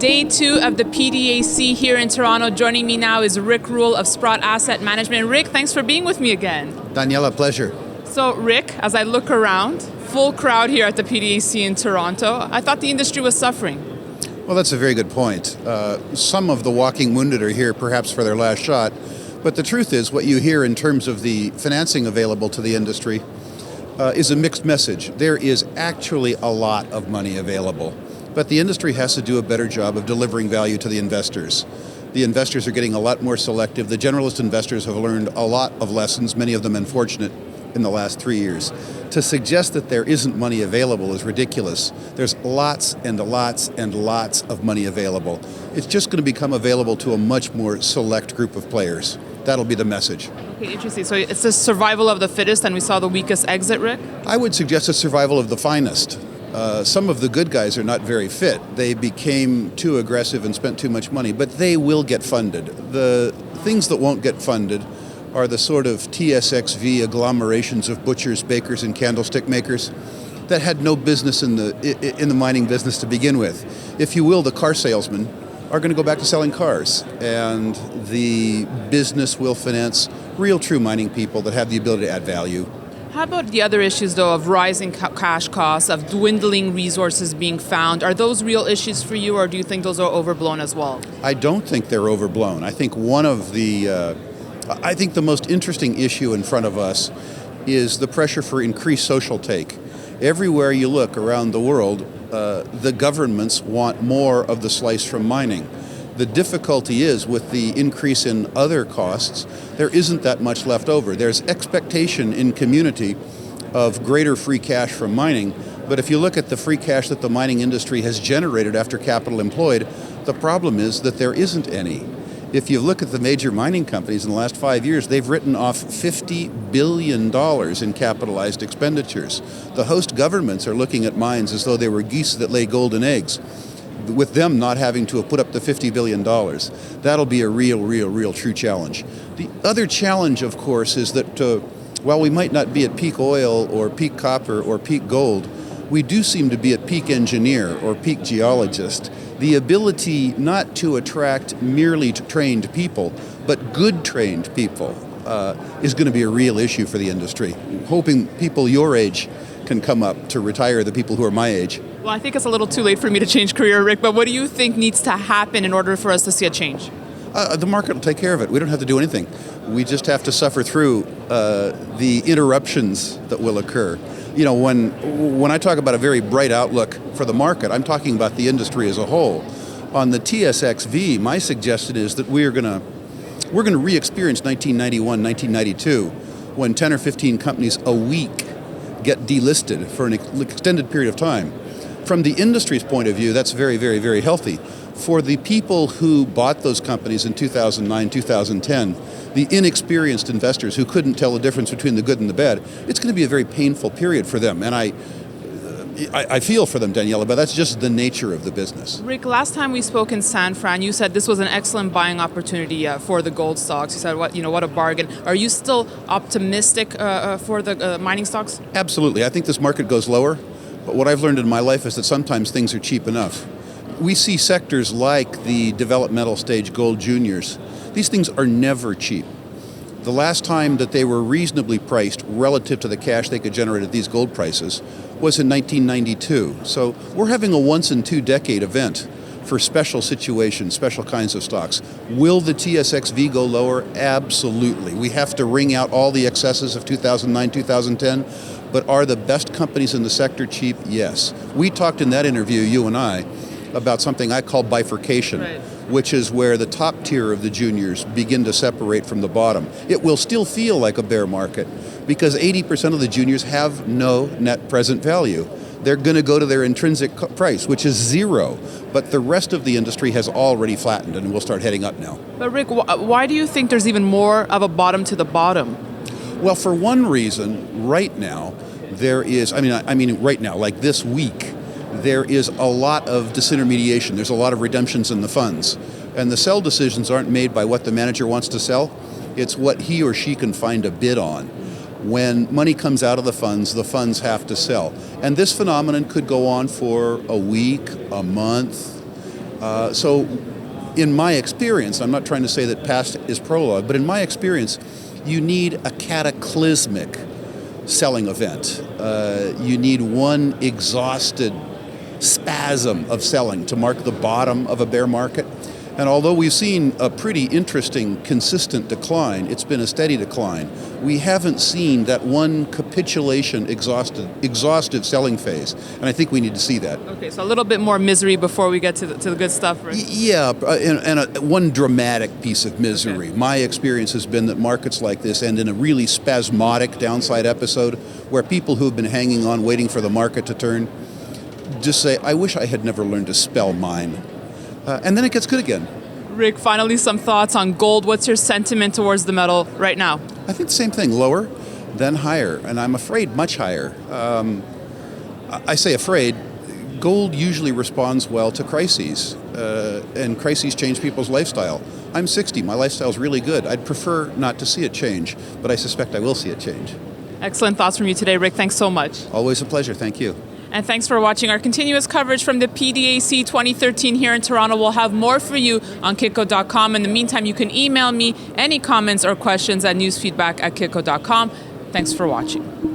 Day 2 of the PDAC here in Toronto. Joining me now is Rick Rule of Sprott Asset Management. Rick, thanks for being with me again. Daniela, pleasure. So Rick, as I look around, full crowd here at the PDAC in Toronto, I thought the industry was suffering. Well, that's a very good point. Some of the walking wounded are here perhaps for their last shot, but the truth is what you hear in terms of the financing available to the industry is a mixed message. There is actually a lot of money available, but the industry has to do a better job of delivering value to the investors. The investors are getting a lot more selective. The generalist investors have learned a lot of lessons, many of them unfortunate, in the last 3 years. To suggest that there isn't money available is ridiculous. There's lots and lots and lots of money available. It's just going to become available to a much more select group of players. That'll be the message. Okay, interesting. So it's the survival of the fittest, and we saw the weakest exit, Rick? I would suggest a survival of the finest. Some of the good guys are not very fit. They became too aggressive and spent too much money, but they will get funded. The things that won't get funded are the sort of TSXV agglomerations of butchers, bakers, and candlestick makers that had no business in the mining business to begin with. If you will, the car salesmen are going to go back to selling cars, and the business will finance real true mining people that have the ability to add value. How about the other issues, though, of rising cash costs, of dwindling resources being found? Are those real issues for you, or do you think those are overblown as well? I don't think they're overblown. I think the most interesting issue in front of us is the pressure for increased social take. Everywhere you look around the world, the governments want more of the slice from mining. The difficulty is with the increase in other costs, there isn't that much left over. There's expectation in community of greater free cash from mining, but if you look at the free cash that the mining industry has generated after capital employed, the problem is that there isn't any. If you look at the major mining companies in the last 5 years, they've written off $50 billion in capitalized expenditures. The host governments are looking at mines as though they were geese that lay golden eggs, with them not having to put up the $50 billion. That'll be a real true challenge. The other challenge, of course, is that while we might not be at peak oil or peak copper or peak gold, we do seem to be at peak engineer or peak geologist. The ability not to attract merely trained people, but good trained people is going to be a real issue for the industry. Hoping people your age can come up to retire the people who are my age. Well, I think it's a little too late for me to change career, Rick, but what do you think needs to happen in order for us to see a change? The market will take care of it. We don't have to do anything. We just have to suffer through the interruptions that will occur. You know, when I talk about a very bright outlook for the market, I'm talking about the industry as a whole. On the TSXV, my suggestion is that we're going to re-experience 1991, 1992, when 10 or 15 companies a week get delisted for an extended period of time. From the industry's point of view, that's very healthy. For the people who bought those companies in 2009, 2010, the inexperienced investors who couldn't tell the difference between the good and the bad, it's going to be a very painful period for them. And I feel for them, Daniela, but that's just the nature of the business. Rick, last time we spoke in San Fran, you said this was an excellent buying opportunity for the gold stocks. You said, what a bargain. Are you still optimistic for the mining stocks? Absolutely. I think this market goes lower, but what I've learned in my life is that sometimes things are cheap enough. We see sectors like the developmental stage gold juniors. These things are never cheap. The last time that they were reasonably priced relative to the cash they could generate at these gold prices was in 1992. So we're having a once-in-2-decade event for special situations, special kinds of stocks. Will the TSXV go lower? Absolutely. We have to wring out all the excesses of 2009, 2010, but are the best companies in the sector cheap? Yes. We talked in that interview, you and I, about something I call bifurcation, right, which is where the top tier of the juniors begin to separate from the bottom. It will still feel like a bear market because 80% of the juniors have no net present value. They're going to go to their intrinsic price, which is zero. But the rest of the industry has already flattened and will start heading up now. But Rick, why do you think there's even more of a bottom to the bottom? Well, for one reason, right now, there is, right now, like this week, there is a lot of disintermediation. There's a lot of redemptions in the funds. And the sell decisions aren't made by what the manager wants to sell. It's what he or she can find a bid on. When money comes out of the funds have to sell. And this phenomenon could go on for a week, a month. So in my experience, I'm not trying to say that past is prologue, but in my experience, you need a cataclysmic selling event. You need one exhausted spasm of selling to mark the bottom of a bear market. And although we've seen a pretty interesting, consistent decline, it's been a steady decline. We haven't seen that one capitulation, exhaustive selling phase. And I think we need to see that. Okay, so a little bit more misery before we get to the good stuff, right? Yeah, one dramatic piece of misery. Okay. My experience has been that markets like this end in a really spasmodic downside episode where people who have been hanging on, waiting for the market to turn, just say, I wish I had never learned to spell mine. And then it gets good again. Rick, finally some thoughts on gold. What's your sentiment towards the metal right now? I think the same thing, lower, then higher, and I'm afraid much higher. I say afraid. Gold usually responds well to crises, and crises change people's lifestyle. I'm 60, my lifestyle's really good. I'd prefer not to see it change, but I suspect I will see it change. Excellent thoughts from you today, Rick. Thanks so much. Always a pleasure, thank you. And thanks for watching our continuous coverage from the PDAC 2013 here in Toronto. We'll have more for you on Kitco.com. In the meantime, you can email me any comments or questions at newsfeedback@kitco.com. Thanks for watching.